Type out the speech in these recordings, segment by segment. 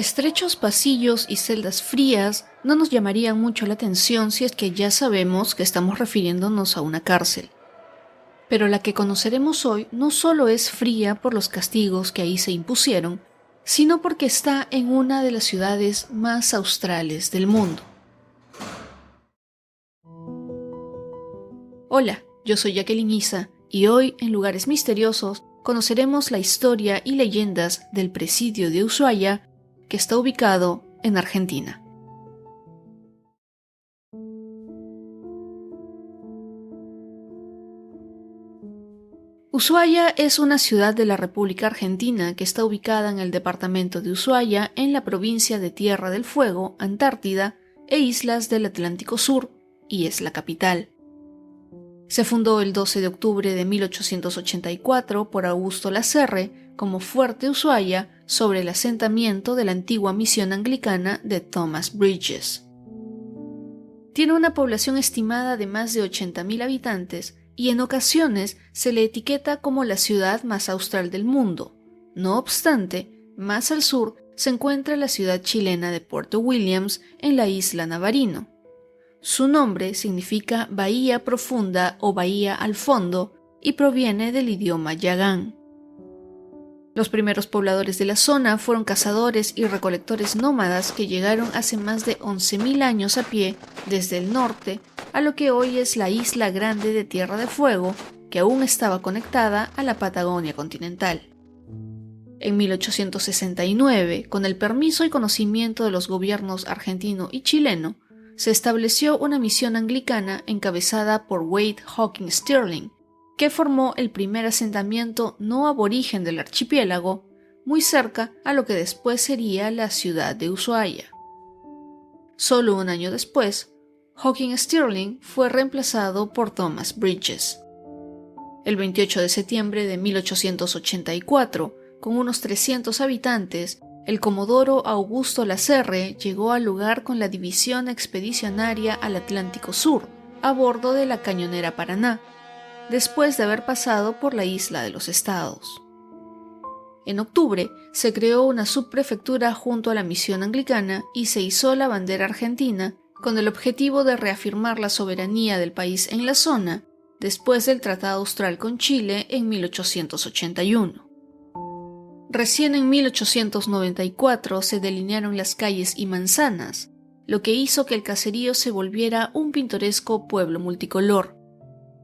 Estrechos pasillos y celdas frías no nos llamarían mucho la atención si es que ya sabemos que estamos refiriéndonos a una cárcel. Pero la que conoceremos hoy no solo es fría por los castigos que ahí se impusieron, sino porque está en una de las ciudades más australes del mundo. Hola, yo soy Jacqueline Isa y hoy en Lugares Misteriosos conoceremos la historia y leyendas del presidio de Ushuaia, que está ubicado en Argentina. Ushuaia es una ciudad de la República Argentina que está ubicada en el departamento de Ushuaia, en la provincia de Tierra del Fuego, Antártida e islas del Atlántico Sur, y es la capital. Se fundó el 12 de octubre de 1884 por Augusto Lasserre como Fuerte Ushuaia sobre el asentamiento de la antigua misión anglicana de Thomas Bridges. Tiene una población estimada de más de 80.000 habitantes y en ocasiones se le etiqueta como la ciudad más austral del mundo. No obstante, más al sur se encuentra la ciudad chilena de Puerto Williams en la isla Navarino. Su nombre significa bahía profunda o bahía al fondo y proviene del idioma yagán. Los primeros pobladores de la zona fueron cazadores y recolectores nómadas que llegaron hace más de 11.000 años a pie desde el norte a lo que hoy es la Isla Grande de Tierra de Fuego, que aún estaba conectada a la Patagonia continental. En 1869, con el permiso y conocimiento de los gobiernos argentino y chileno, se estableció una misión anglicana encabezada por Wade Hawking Stirling, que formó el primer asentamiento no aborigen del archipiélago, muy cerca a lo que después sería la ciudad de Ushuaia. Solo un año después, Hawking Stirling fue reemplazado por Thomas Bridges. El 28 de septiembre de 1884, con unos 300 habitantes, el comodoro Augusto Lasserre llegó al lugar con la división expedicionaria al Atlántico Sur, a bordo de la cañonera Paraná, después de haber pasado por la Isla de los Estados. En octubre se creó una subprefectura junto a la misión anglicana y se izó la bandera argentina con el objetivo de reafirmar la soberanía del país en la zona después del Tratado Austral con Chile en 1881. Recién en 1894 se delinearon las calles y manzanas, lo que hizo que el caserío se volviera un pintoresco pueblo multicolor.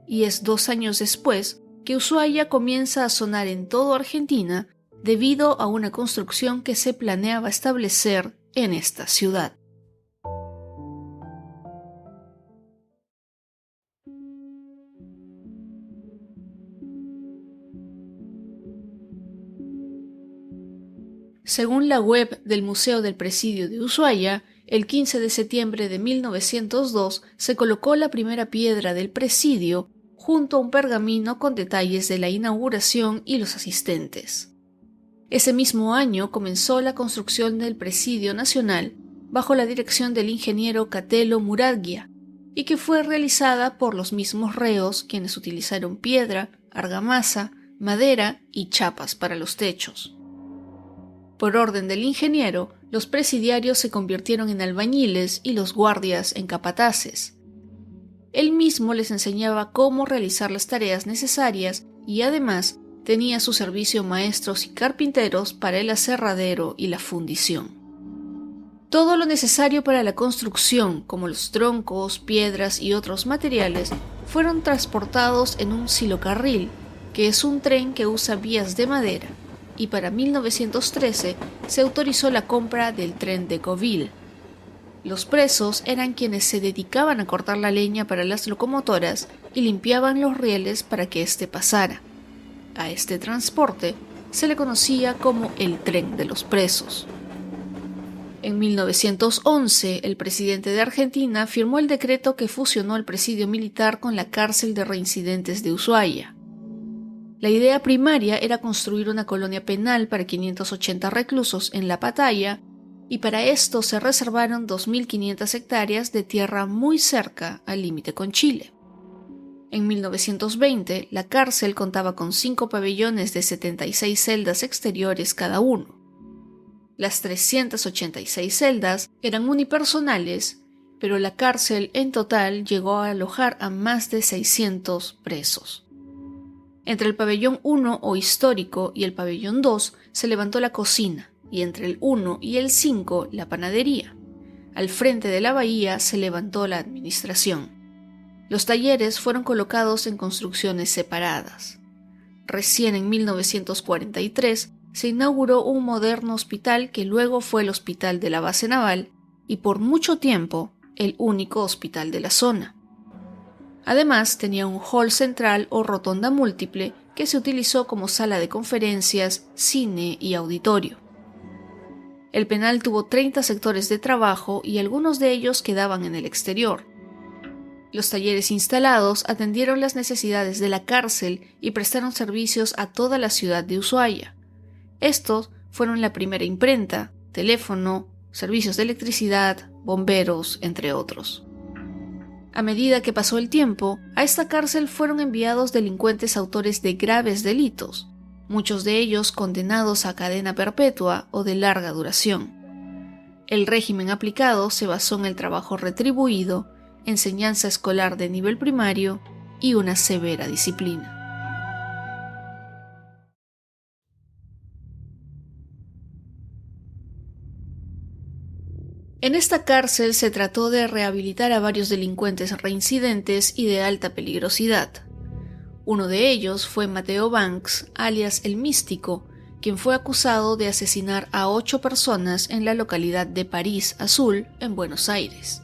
Y es 2 años después que Ushuaia comienza a sonar en toda Argentina debido a una construcción que se planeaba establecer en esta ciudad. Según la web del Museo del Presidio de Ushuaia, el 15 de septiembre de 1902 se colocó la primera piedra del presidio junto a un pergamino con detalles de la inauguración y los asistentes. Ese mismo año comenzó la construcción del Presidio Nacional bajo la dirección del ingeniero Catelo Muraglia y que fue realizada por los mismos reos quienes utilizaron piedra, argamasa, madera y chapas para los techos. Por orden del ingeniero, los presidiarios se convirtieron en albañiles y los guardias en capataces. Él mismo les enseñaba cómo realizar las tareas necesarias y además tenía a su servicio maestros y carpinteros para el aserradero y la fundición. Todo lo necesario para la construcción, como los troncos, piedras y otros materiales, fueron transportados en un silocarril, que es un tren que usa vías de madera, y para 1913 se autorizó la compra del tren de Decauville. Los presos eran quienes se dedicaban a cortar la leña para las locomotoras y limpiaban los rieles para que éste pasara. A este transporte se le conocía como el tren de los presos. En 1911, el presidente de Argentina firmó el decreto que fusionó el presidio militar con la cárcel de reincidentes de Ushuaia. La idea primaria era construir una colonia penal para 580 reclusos en La Pataya, y para esto se reservaron 2.500 hectáreas de tierra muy cerca al límite con Chile. En 1920, la cárcel contaba con 5 pabellones de 76 celdas exteriores cada uno. Las 386 celdas eran unipersonales, pero la cárcel en total llegó a alojar a más de 600 presos. Entre el pabellón 1 o histórico y el pabellón 2 se levantó la cocina, y entre el 1 y el 5 la panadería. Al frente de la bahía se levantó la administración. Los talleres fueron colocados en construcciones separadas. Recién en 1943 se inauguró un moderno hospital que luego fue el Hospital de la Base Naval y por mucho tiempo el único hospital de la zona. Además, tenía un hall central o rotonda múltiple que se utilizó como sala de conferencias, cine y auditorio. El penal tuvo 30 sectores de trabajo y algunos de ellos quedaban en el exterior. Los talleres instalados atendieron las necesidades de la cárcel y prestaron servicios a toda la ciudad de Ushuaia. Estos fueron la primera imprenta, teléfono, servicios de electricidad, bomberos, entre otros. A medida que pasó el tiempo, a esta cárcel fueron enviados delincuentes autores de graves delitos, muchos de ellos condenados a cadena perpetua o de larga duración. El régimen aplicado se basó en el trabajo retribuido, enseñanza escolar de nivel primario y una severa disciplina. En esta cárcel se trató de rehabilitar a varios delincuentes reincidentes y de alta peligrosidad. Uno de ellos fue Mateo Banks, alias El Místico, quien fue acusado de asesinar a 8 personas en la localidad de París Azul, en Buenos Aires.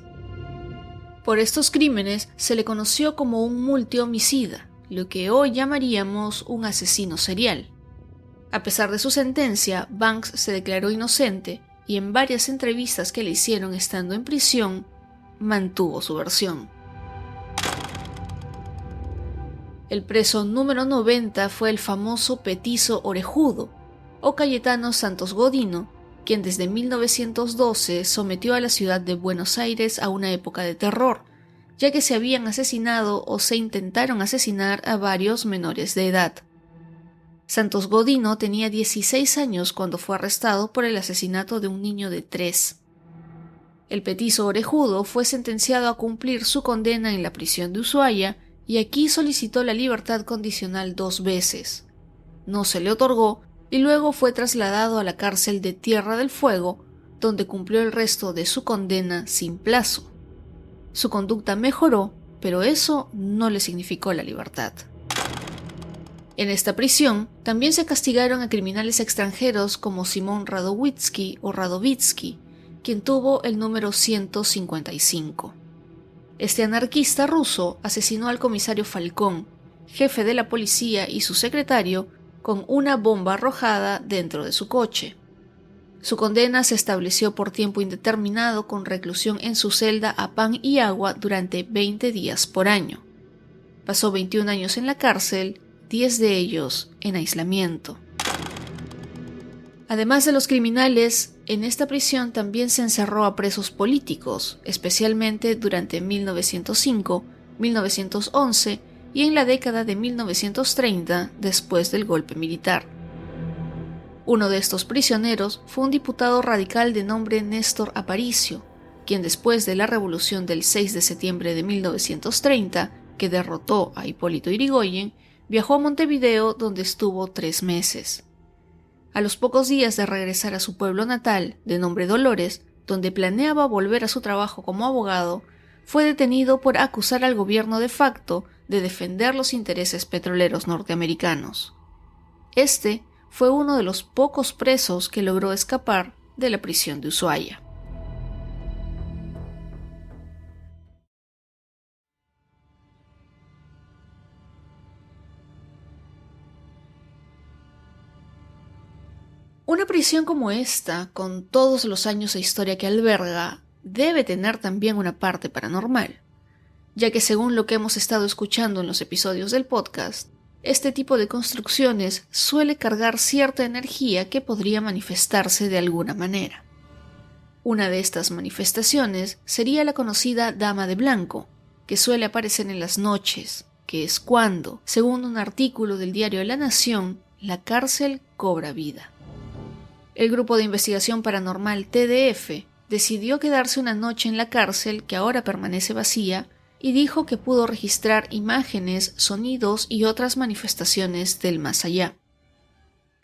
Por estos crímenes se le conoció como un multihomicida, lo que hoy llamaríamos un asesino serial. A pesar de su sentencia, Banks se declaró inocente y en varias entrevistas que le hicieron estando en prisión, mantuvo su versión. El preso número 90 fue el famoso petizo orejudo, o Cayetano Santos Godino, quien desde 1912 sometió a la ciudad de Buenos Aires a una época de terror, ya que se habían asesinado o se intentaron asesinar a varios menores de edad. Santos Godino tenía 16 años cuando fue arrestado por el asesinato de un niño de 3. El petizo orejudo fue sentenciado a cumplir su condena en la prisión de Ushuaia y aquí solicitó la libertad condicional 2 veces. No se le otorgó y luego fue trasladado a la cárcel de Tierra del Fuego, donde cumplió el resto de su condena sin plazo. Su conducta mejoró, pero eso no le significó la libertad. En esta prisión también se castigaron a criminales extranjeros como Simón Radowitzki o Radovitsky, quien tuvo el número 155. Este anarquista ruso asesinó al comisario Falcón, jefe de la policía y su secretario, con una bomba arrojada dentro de su coche. Su condena se estableció por tiempo indeterminado con reclusión en su celda a pan y agua durante 20 días por año. Pasó 21 años en la cárcel, 10 de ellos en aislamiento. Además de los criminales, en esta prisión también se encerró a presos políticos, especialmente durante 1905, 1911 y en la década de 1930 después del golpe militar. Uno de estos prisioneros fue un diputado radical de nombre Néstor Aparicio, quien después de la revolución del 6 de septiembre de 1930, que derrotó a Hipólito Yrigoyen, viajó a Montevideo donde estuvo 3 meses. A los pocos días de regresar a su pueblo natal, de nombre Dolores, donde planeaba volver a su trabajo como abogado, fue detenido por acusar al gobierno de facto de defender los intereses petroleros norteamericanos. Este fue uno de los pocos presos que logró escapar de la prisión de Ushuaia. Una prisión como esta, con todos los años e historia que alberga, debe tener también una parte paranormal, ya que según lo que hemos estado escuchando en los episodios del podcast, este tipo de construcciones suele cargar cierta energía que podría manifestarse de alguna manera. Una de estas manifestaciones sería la conocida Dama de Blanco, que suele aparecer en las noches, que es cuando, según un artículo del diario La Nación, la cárcel cobra vida. El Grupo de Investigación Paranormal TDF decidió quedarse una noche en la cárcel, que ahora permanece vacía, y dijo que pudo registrar imágenes, sonidos y otras manifestaciones del más allá.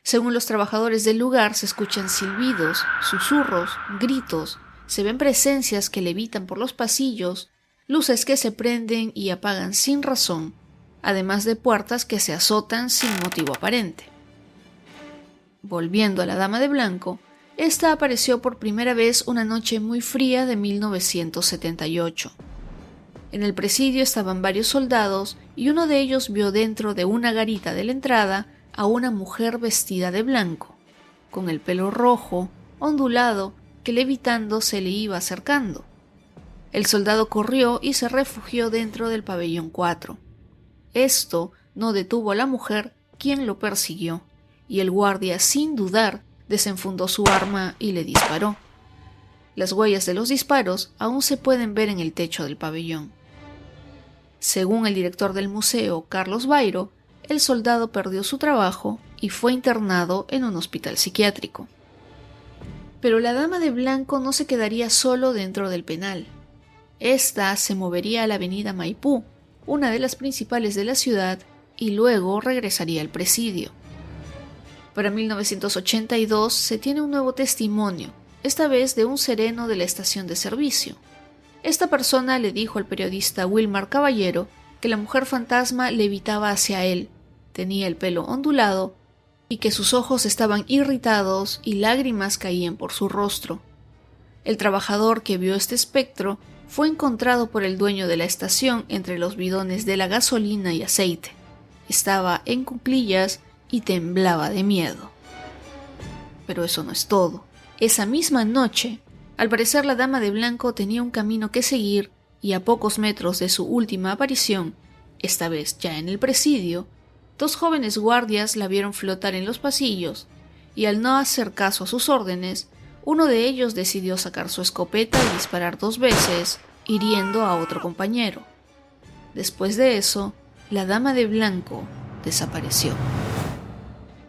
Según los trabajadores del lugar, se escuchan silbidos, susurros, gritos, se ven presencias que levitan por los pasillos, luces que se prenden y apagan sin razón, además de puertas que se azotan sin motivo aparente. Volviendo a la Dama de Blanco, esta apareció por primera vez una noche muy fría de 1978. En el presidio estaban varios soldados y uno de ellos vio dentro de una garita de la entrada a una mujer vestida de blanco, con el pelo rojo, ondulado, que levitando se le iba acercando. El soldado corrió y se refugió dentro del pabellón 4. Esto no detuvo a la mujer, quien lo persiguió, y el guardia, sin dudar, desenfundó su arma y le disparó. Las huellas de los disparos aún se pueden ver en el techo del pabellón. Según el director del museo, Carlos Bairo, el soldado perdió su trabajo y fue internado en un hospital psiquiátrico. Pero la Dama de Blanco no se quedaría solo dentro del penal. Esta se movería a la avenida Maipú, una de las principales de la ciudad, y luego regresaría al presidio. Para 1982 se tiene un nuevo testimonio, esta vez de un sereno de la estación de servicio. Esta persona le dijo al periodista Wilmar Caballero que la mujer fantasma levitaba hacia él, tenía el pelo ondulado y que sus ojos estaban irritados y lágrimas caían por su rostro. El trabajador que vio este espectro fue encontrado por el dueño de la estación entre los bidones de la gasolina y aceite. Estaba en cuclillas y temblaba de miedo. Pero eso no es todo. Esa misma noche, al parecer la Dama de Blanco tenía un camino que seguir y a pocos metros de su última aparición, esta vez ya en el presidio, dos jóvenes guardias la vieron flotar en los pasillos y al no hacer caso a sus órdenes, uno de ellos decidió sacar su escopeta y disparar 2 veces, hiriendo a otro compañero. Después de eso, la Dama de Blanco desapareció.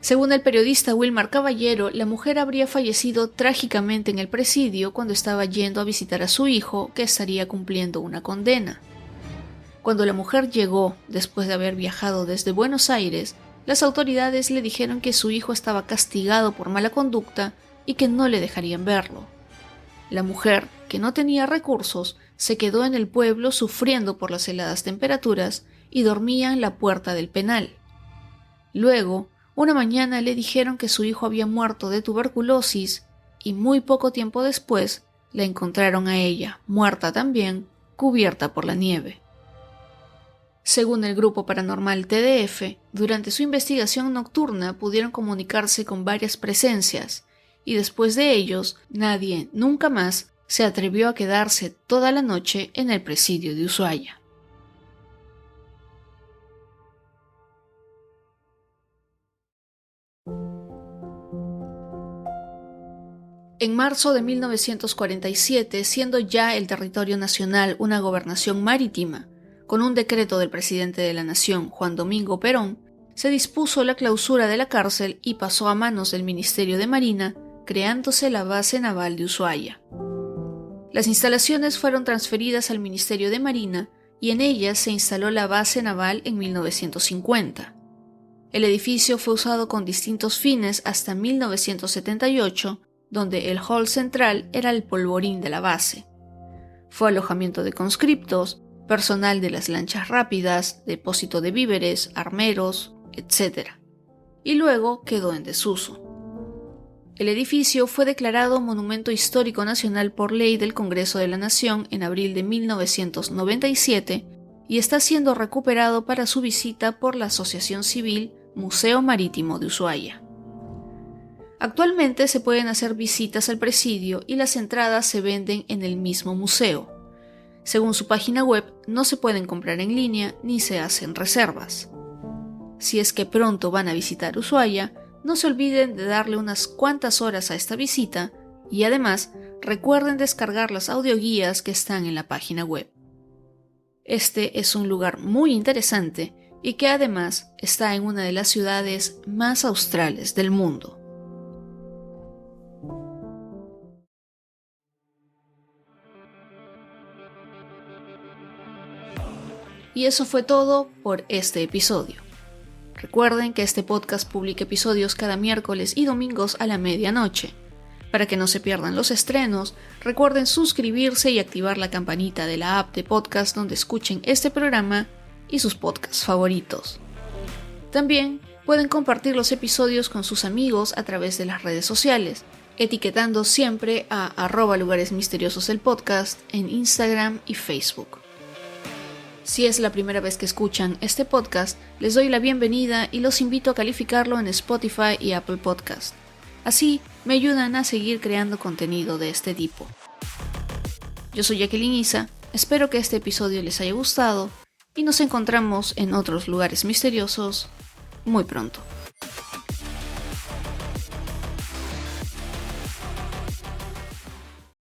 Según el periodista Wilmar Caballero, la mujer habría fallecido trágicamente en el presidio cuando estaba yendo a visitar a su hijo, que estaría cumpliendo una condena. Cuando la mujer llegó, después de haber viajado desde Buenos Aires, las autoridades le dijeron que su hijo estaba castigado por mala conducta y que no le dejarían verlo. La mujer, que no tenía recursos, se quedó en el pueblo sufriendo por las heladas temperaturas y dormía en la puerta del penal. Luego, una mañana le dijeron que su hijo había muerto de tuberculosis y muy poco tiempo después la encontraron a ella, muerta también, cubierta por la nieve. Según el Grupo Paranormal TDF, durante su investigación nocturna pudieron comunicarse con varias presencias, y después de ellos, nadie nunca más se atrevió a quedarse toda la noche en el presidio de Ushuaia. En marzo de 1947, siendo ya el territorio nacional una gobernación marítima, con un decreto del presidente de la Nación, Juan Domingo Perón, se dispuso la clausura de la cárcel y pasó a manos del Ministerio de Marina, creándose la base naval de Ushuaia. Las instalaciones fueron transferidas al Ministerio de Marina y en ellas se instaló la base naval en 1950. El edificio fue usado con distintos fines hasta 1978, donde el hall central era el polvorín de la base. Fue alojamiento de conscriptos, personal de las lanchas rápidas, depósito de víveres, armeros, etc. Y luego quedó en desuso. El edificio fue declarado Monumento Histórico Nacional por ley del Congreso de la Nación en abril de 1997 y está siendo recuperado para su visita por la Asociación Civil Museo Marítimo de Ushuaia. Actualmente se pueden hacer visitas al presidio y las entradas se venden en el mismo museo. Según su página web, no se pueden comprar en línea ni se hacen reservas. Si es que pronto van a visitar Ushuaia, no se olviden de darle unas cuantas horas a esta visita y además recuerden descargar las audioguías que están en la página web. Este es un lugar muy interesante y que además está en una de las ciudades más australes del mundo. Y eso fue todo por este episodio. Recuerden que este podcast publica episodios cada miércoles y domingos a la medianoche. Para que no se pierdan los estrenos, recuerden suscribirse y activar la campanita de la app de podcast donde escuchen este programa y sus podcasts favoritos. También pueden compartir los episodios con sus amigos a través de las redes sociales, etiquetando siempre a @lugaresmisteriosos el podcast en Instagram y Facebook. Si es la primera vez que escuchan este podcast, les doy la bienvenida y los invito a calificarlo en Spotify y Apple Podcast. Así me ayudan a seguir creando contenido de este tipo. Yo soy Jacqueline Isa, espero que este episodio les haya gustado y nos encontramos en otros lugares misteriosos muy pronto.